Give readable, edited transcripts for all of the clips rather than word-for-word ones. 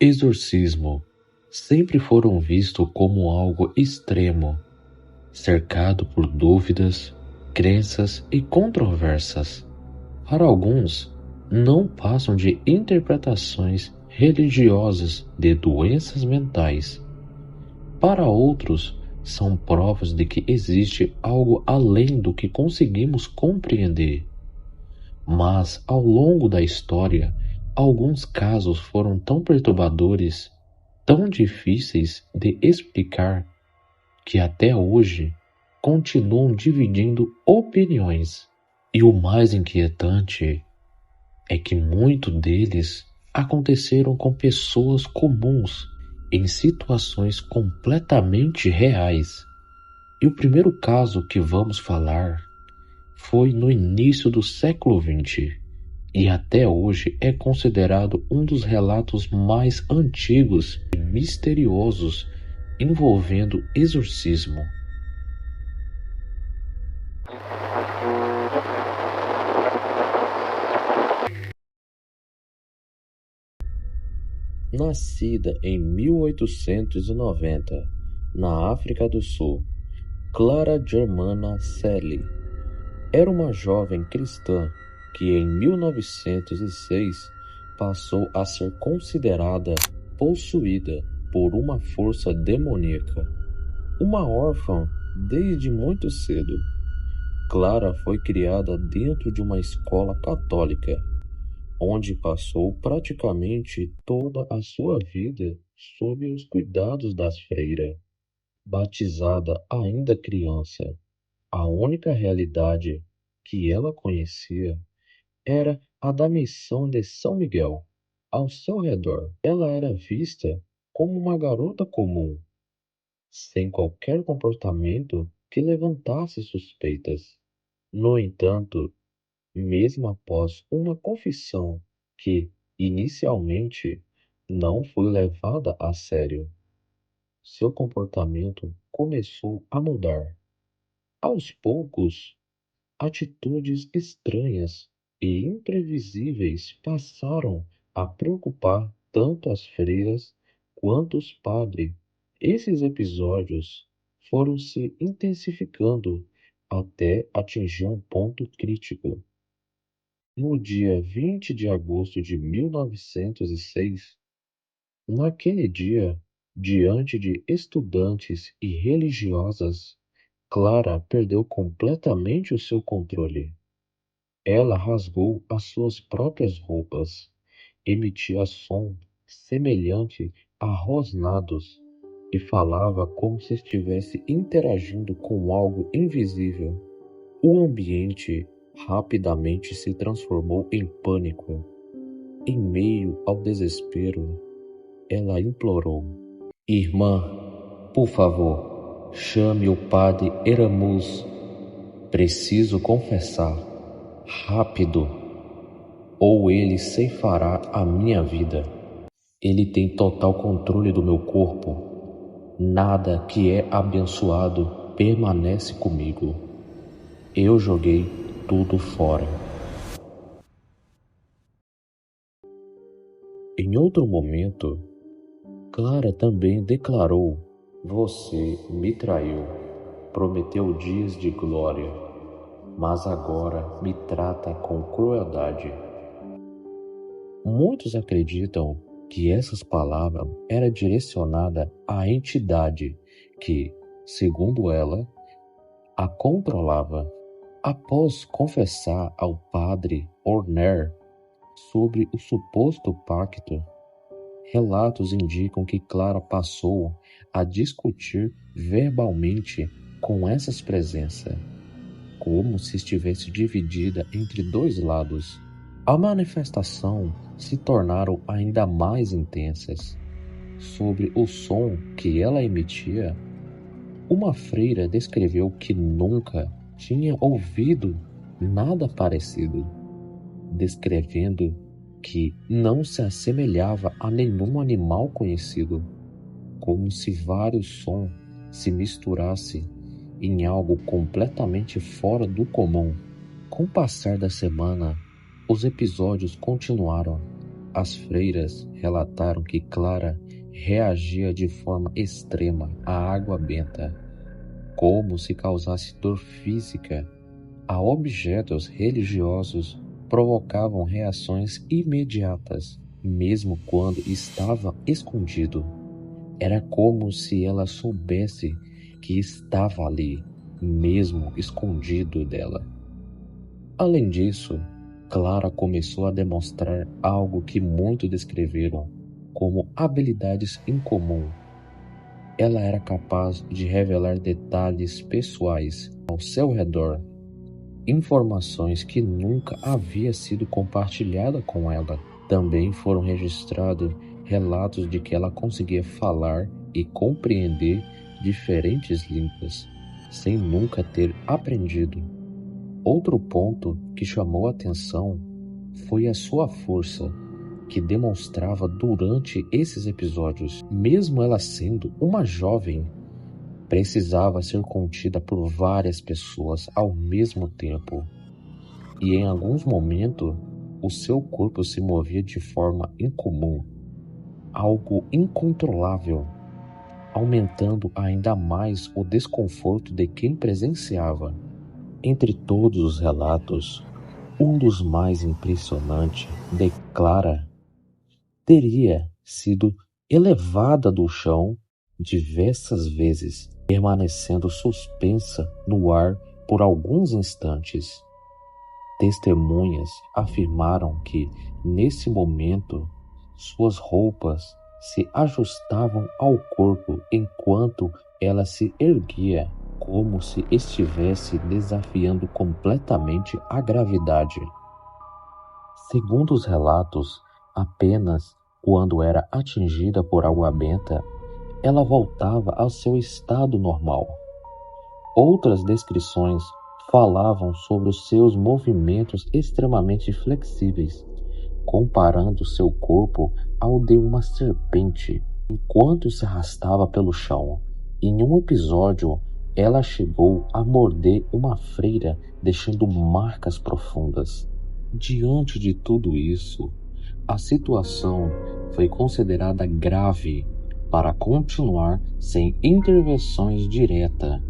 exorcismo sempre foram vistos como algo extremo, cercado por dúvidas, crenças e controvérsias. Para alguns, não passam de interpretações religiosas de doenças mentais. Para outros, são provas de que existe algo além do que conseguimos compreender. Mas, ao longo da história, alguns casos foram tão perturbadores, tão difíceis de explicar, que até hoje continuam dividindo opiniões. E o mais inquietante é que muitos deles aconteceram com pessoas comuns em situações completamente reais. E o primeiro caso que vamos falar foi no início do século XX e até hoje é considerado um dos relatos mais antigos e misteriosos envolvendo exorcismo. Nascida em 1890, na África do Sul, Clara Germana Celi era uma jovem cristã que em 1906 passou a ser considerada possuída por uma força demoníaca. Uma órfã desde muito cedo, Clara foi criada dentro de uma escola católica, onde passou praticamente toda a sua vida sob os cuidados das freiras. Batizada ainda criança, a única realidade que ela conhecia era a da missão de São Miguel. Ao seu redor, ela era vista como uma garota comum, sem qualquer comportamento que levantasse suspeitas. No entanto, mesmo após uma confissão que, inicialmente, não foi levada a sério, seu comportamento começou a mudar. Aos poucos, atitudes estranhas e imprevisíveis passaram a preocupar tanto as freiras quanto os padres. Esses episódios foram se intensificando até atingir um ponto crítico. No dia 20 de agosto de 1906, naquele dia, diante de estudantes e religiosas, Clara perdeu completamente o seu controle. Ela rasgou as suas próprias roupas, emitia som semelhante a rosnados e falava como se estivesse interagindo com algo invisível. O ambiente rapidamente se transformou em pânico. Em meio ao desespero, ela implorou: "Irmã, por favor, chame o padre Eramus. Preciso confessar, rápido, ou ele ceifará a minha vida. Ele tem total controle do meu corpo. Nada que é abençoado permanece comigo. Eu joguei tudo fora." Em outro momento, Clara também declarou: "Você me traiu, prometeu dias de glória, mas agora me trata com crueldade." Muitos acreditam que essas palavras eram direcionadas à entidade que, segundo ela, a controlava. Após confessar ao padre Orner sobre o suposto pacto, relatos indicam que Clara passou a discutir verbalmente com essas presenças, como se estivesse dividida entre dois lados. A manifestação se tornaram ainda mais intensas. Sobre o som que ela emitia, uma freira descreveu que nunca tinha ouvido nada parecido, descrevendo que não se assemelhava a nenhum animal conhecido, como se vários sons se misturassem em algo completamente fora do comum. Com o passar da semana, os episódios continuaram. As freiras relataram que Clara reagia de forma extrema à água benta, como se causasse dor física. A objetos religiosos provocavam reações imediatas, mesmo quando estava escondido. Era como se ela soubesse que estava ali, mesmo escondido dela. Além disso, Clara começou a demonstrar algo que muitos descreveram como habilidades incomuns. Ela era capaz de revelar detalhes pessoais ao seu redor, informações que nunca havia sido compartilhada com ela. Também foram registrados relatos de que ela conseguia falar e compreender diferentes línguas, sem nunca ter aprendido. Outro ponto que chamou a atenção foi a sua força, que demonstrava durante esses episódios. Mesmo ela sendo uma jovem, precisava ser contida por várias pessoas ao mesmo tempo. E em alguns momentos, o seu corpo se movia de forma incomum, algo incontrolável, aumentando ainda mais o desconforto de quem presenciava. Entre todos os relatos, um dos mais impressionantes de Clara teria sido elevada do chão diversas vezes, permanecendo suspensa no ar por alguns instantes. Testemunhas afirmaram que, nesse momento, suas roupas se ajustavam ao corpo enquanto ela se erguia, como se estivesse desafiando completamente a gravidade. Segundo os relatos, apenas quando era atingida por água benta, ela voltava ao seu estado normal. Outras descrições falavam sobre os seus movimentos extremamente flexíveis, comparando seu corpo ao de uma serpente, enquanto se arrastava pelo chão. Em um episódio, ela chegou a morder uma freira, deixando marcas profundas. Diante de tudo isso, a situação foi considerada grave para continuar sem intervenções diretas.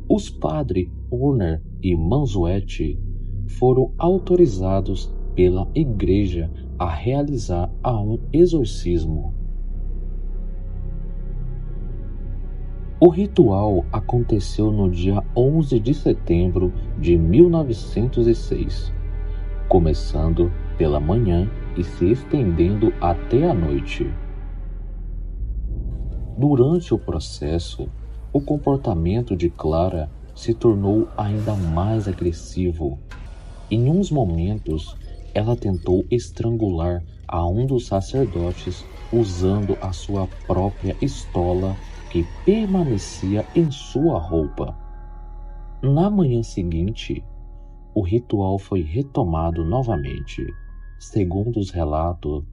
Os padres Urner e Mansuetti foram autorizados pela igreja a realizar um exorcismo. O ritual aconteceu no dia 11 de setembro de 1906, começando pela manhã e se estendendo até a noite. Durante o processo, o comportamento de Clara se tornou ainda mais agressivo. Em uns momentos, ela tentou estrangular a um dos sacerdotes usando a sua própria estola que permanecia em sua roupa. Na manhã seguinte, o ritual foi retomado novamente. Segundo os relatos,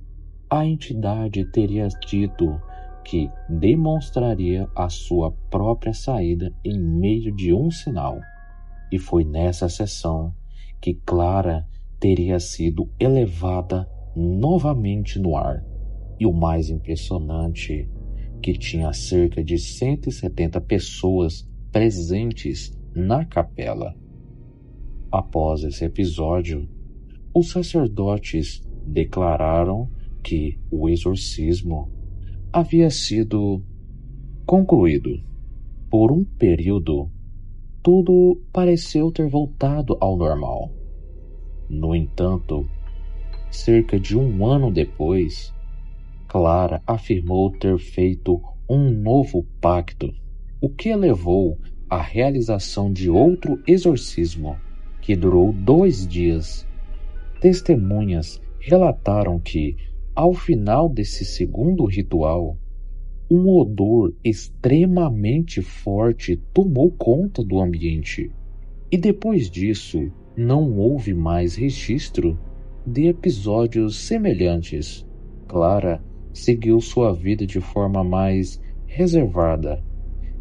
a entidade teria dito que demonstraria a sua própria saída em meio de um sinal. E foi nessa sessão que Clara teria sido elevada novamente no ar. E o mais impressionante, que tinha cerca de 170 pessoas presentes na capela. Após esse episódio, os sacerdotes declararam que o exorcismo havia sido concluído. Por um período, tudo pareceu ter voltado ao normal. No entanto, cerca de um ano depois, Clara afirmou ter feito um novo pacto, o que levou à realização de outro exorcismo, que durou 2 dias. Testemunhas relataram que, ao final desse segundo ritual, um odor extremamente forte tomou conta do ambiente, e depois disso não houve mais registro de episódios semelhantes. Clara seguiu sua vida de forma mais reservada,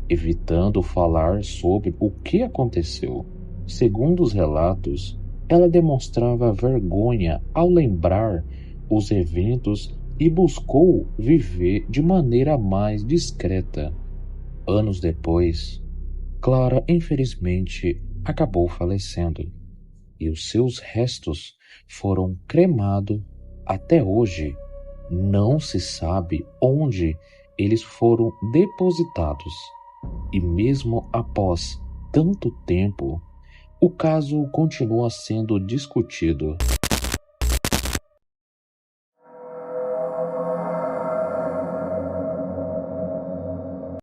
evitando falar sobre o que aconteceu. Segundo os relatos, ela demonstrava vergonha ao lembrar os eventos e buscou viver de maneira mais discreta. Anos depois, Clara infelizmente acabou falecendo e os seus restos foram cremados. Até hoje, não se sabe onde eles foram depositados, e mesmo após tanto tempo, o caso continua sendo discutido.